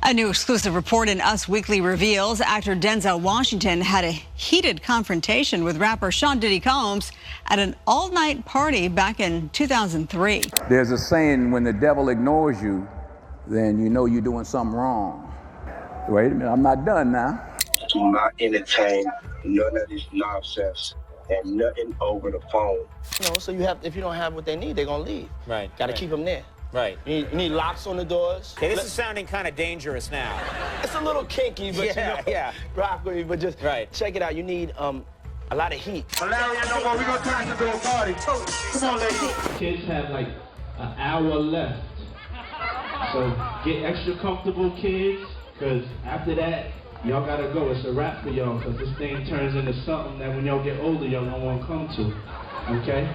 A new exclusive report in Us Weekly reveals actor Denzel Washington had a heated confrontation with rapper Sean Diddy Combs at an all-night party back in 2003. There's a saying, when the devil ignores you, then you know you're doing something wrong. Wait a minute, I'm not done now. Do not entertain none of this nonsense and nothing over the phone. So if you don't have what they need, they're gonna leave. Right. Got to keep them there. Right. You need locks on the doors. Okay, this is sounding kind of dangerous now. It's a little kinky, but rock with me. But just check it out. You need a lot of heat. Malaria, no more. We gonna turn this into a party. Come on, ladies. Kids have like an hour left, so get extra comfortable, kids, because after that, y'all gotta go. It's a wrap for y'all, because this thing turns into something that when y'all get older, y'all don't want to come to. Okay?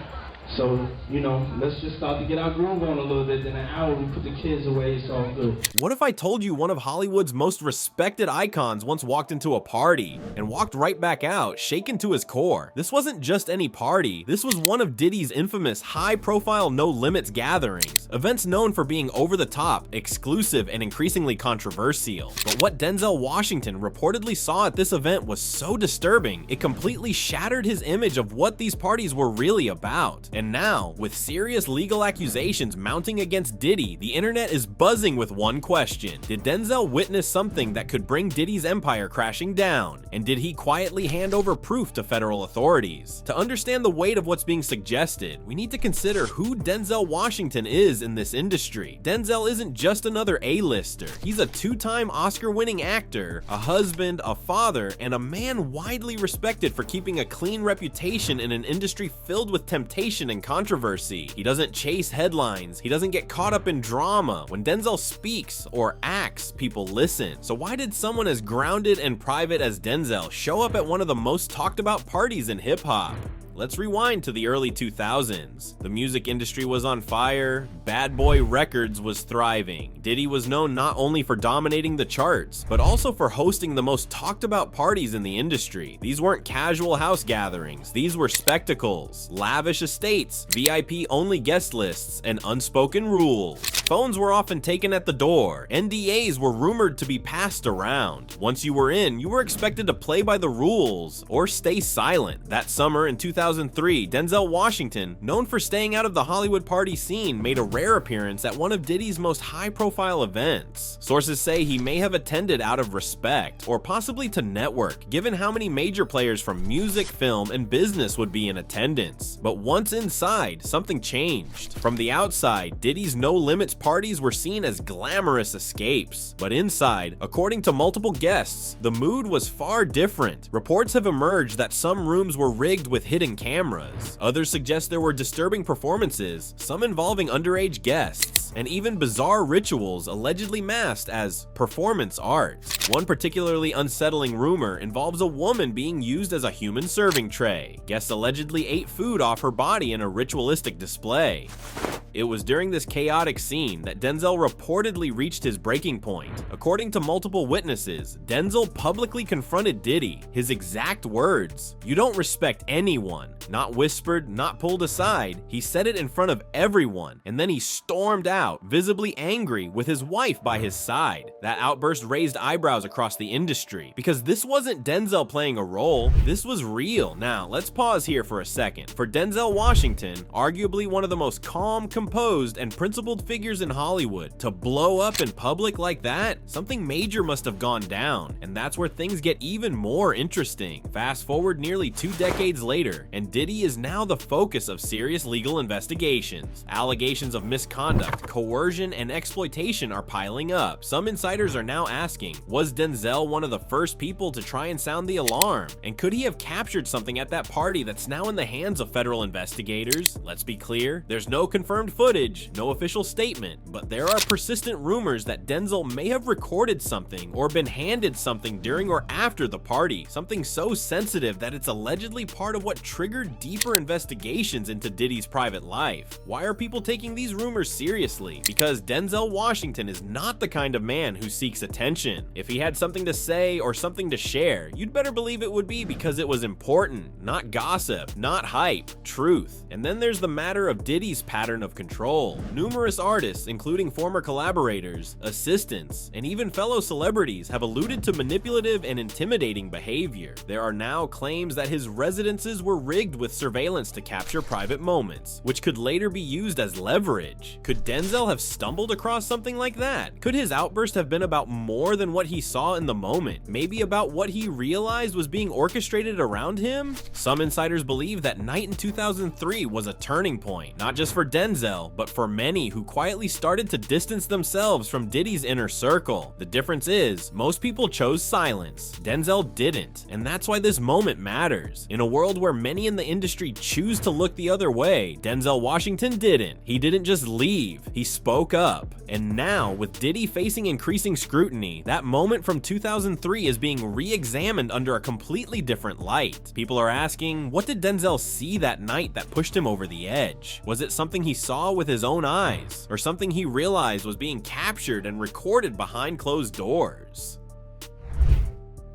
So, let's just start to get our groove on a little bit. In an hour, we put the kids away. It's all good. What if I told you one of Hollywood's most respected icons once walked into a party and walked right back out, shaken to his core? This wasn't just any party. This was one of Diddy's infamous high-profile No Limits gatherings, events known for being over-the-top, exclusive, and increasingly controversial. But what Denzel Washington reportedly saw at this event was so disturbing, it completely shattered his image of what these parties were really about. And now, with serious legal accusations mounting against Diddy, the internet is buzzing with one question. Did Denzel witness something that could bring Diddy's empire crashing down? And did he quietly hand over proof to federal authorities? To understand the weight of what's being suggested, we need to consider who Denzel Washington is in this industry. Denzel isn't just another A-lister. He's a two-time Oscar-winning actor, a husband, a father, and a man widely respected for keeping a clean reputation in an industry filled with temptation and controversy. He doesn't chase headlines. He doesn't get caught up in drama. When Denzel speaks or acts, people listen. So why did someone as grounded and private as Denzel show up at one of the most talked about parties in hip-hop? Let's rewind to the early 2000s. The music industry was on fire, Bad Boy Records was thriving. Diddy was known not only for dominating the charts, but also for hosting the most talked about parties in the industry. These weren't casual house gatherings, these were spectacles, lavish estates, VIP-only guest lists, and unspoken rules. Phones were often taken at the door, NDAs were rumored to be passed around. Once you were in, you were expected to play by the rules or stay silent. That summer in 2003, Denzel Washington, known for staying out of the Hollywood party scene, made a rare appearance at one of Diddy's most high-profile events. Sources say he may have attended out of respect, or possibly to network, given how many major players from music, film, and business would be in attendance. But once inside, something changed. From the outside, Diddy's No Limits parties were seen as glamorous escapes. But inside, according to multiple guests, the mood was far different. Reports have emerged that some rooms were rigged with hidden cameras. Others suggest there were disturbing performances, some involving underage guests, and even bizarre rituals allegedly masked as performance art. One particularly unsettling rumor involves a woman being used as a human serving tray. Guests allegedly ate food off her body in a ritualistic display. It was during this chaotic scene that Denzel reportedly reached his breaking point. According to multiple witnesses, Denzel publicly confronted Diddy. His exact words, "You don't respect anyone." Not whispered, not pulled aside. He said it in front of everyone, and then he stormed out, visibly angry, with his wife by his side. That outburst raised eyebrows across the industry, because this wasn't Denzel playing a role, this was real. Now, let's pause here for a second. For Denzel Washington, arguably one of the most calm, composed, and principled figures in Hollywood, to blow up in public like that, something major must have gone down, and that's where things get even more interesting. Fast forward nearly 2 decades later, and Diddy is now the focus of serious legal investigations. Allegations of misconduct, coercion, and exploitation are piling up. Some insiders are now asking, was Denzel one of the first people to try and sound the alarm? And could he have captured something at that party that's now in the hands of federal investigators? Let's be clear, there's no confirmed footage, no official statement, but there are persistent rumors that Denzel may have recorded something or been handed something during or after the party, something so sensitive that it's allegedly part of what triggered deeper investigations into Diddy's private life. Why are people taking these rumors seriously? Because Denzel Washington is not the kind of man who seeks attention. If he had something to say or something to share, you'd better believe it would be because it was important, not gossip, not hype, truth. And then there's the matter of Diddy's pattern of control. Numerous artists, including former collaborators, assistants, and even fellow celebrities have alluded to manipulative and intimidating behavior. There are now claims that his residences were rigged with surveillance to capture private moments, which could later be used as leverage. Could Denzel have stumbled across something like that? Could his outburst have been about more than what he saw in the moment? Maybe about what he realized was being orchestrated around him? Some insiders believe that night in 2003 was a turning point, not just for Denzel, but for many who quietly started to distance themselves from Diddy's inner circle. The difference is, most people chose silence. Denzel didn't, and that's why this moment matters. In a world where many in the industry choose to look the other way, Denzel Washington didn't. He didn't just leave, he spoke up. And now, with Diddy facing increasing scrutiny, that moment from 2003 is being re-examined under a completely different light. People are asking, what did Denzel see that night that pushed him over the edge? Was it something he saw with his own eyes, or something he realized was being captured and recorded behind closed doors?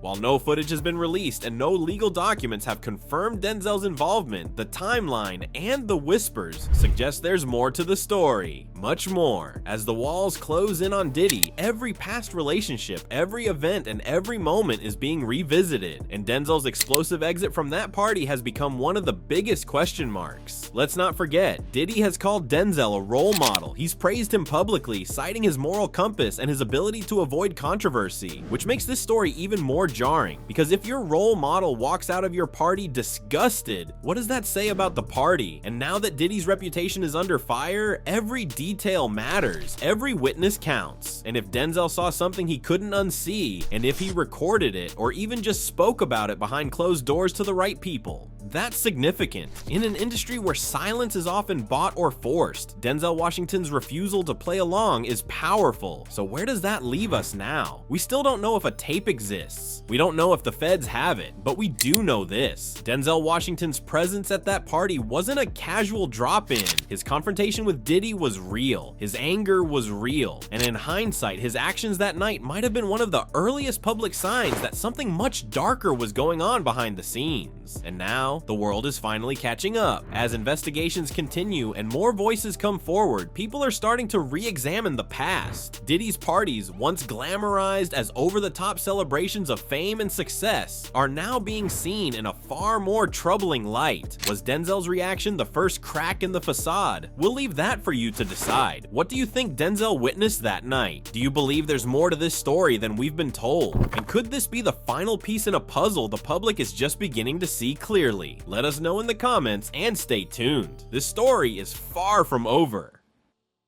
While no footage has been released and no legal documents have confirmed Denzel's involvement, the timeline and the whispers suggest there's more to the story. Much more. As the walls close in on Diddy, every past relationship, every event, and every moment is being revisited, and Denzel's explosive exit from that party has become one of the biggest question marks. Let's not forget, Diddy has called Denzel a role model. He's praised him publicly, citing his moral compass and his ability to avoid controversy, which makes this story even more jarring, because if your role model walks out of your party disgusted, what does that say about the party? And now that Diddy's reputation is under fire, every detail matters, every witness counts. And if Denzel saw something he couldn't unsee, and if he recorded it, or even just spoke about it behind closed doors to the right people, that's significant. In an industry where silence is often bought or forced, Denzel Washington's refusal to play along is powerful. So where does that leave us now? We still don't know if a tape exists. We don't know if the feds have it, but we do know this. Denzel Washington's presence at that party wasn't a casual drop-in. His confrontation with Diddy was real. His anger was real. And in hindsight, his actions that night might have been one of the earliest public signs that something much darker was going on behind the scenes. And now, the world is finally catching up. As investigations continue and more voices come forward, people are starting to re-examine the past. Diddy's parties, once glamorized as over-the-top celebrations of fame and success, are now being seen in a far more troubling light. Was Denzel's reaction the first crack in the facade? We'll leave that for you to decide. What do you think Denzel witnessed that night? Do you believe there's more to this story than we've been told? And could this be the final piece in a puzzle the public is just beginning to see clearly? Let us know in the comments and stay tuned. This story is far from over.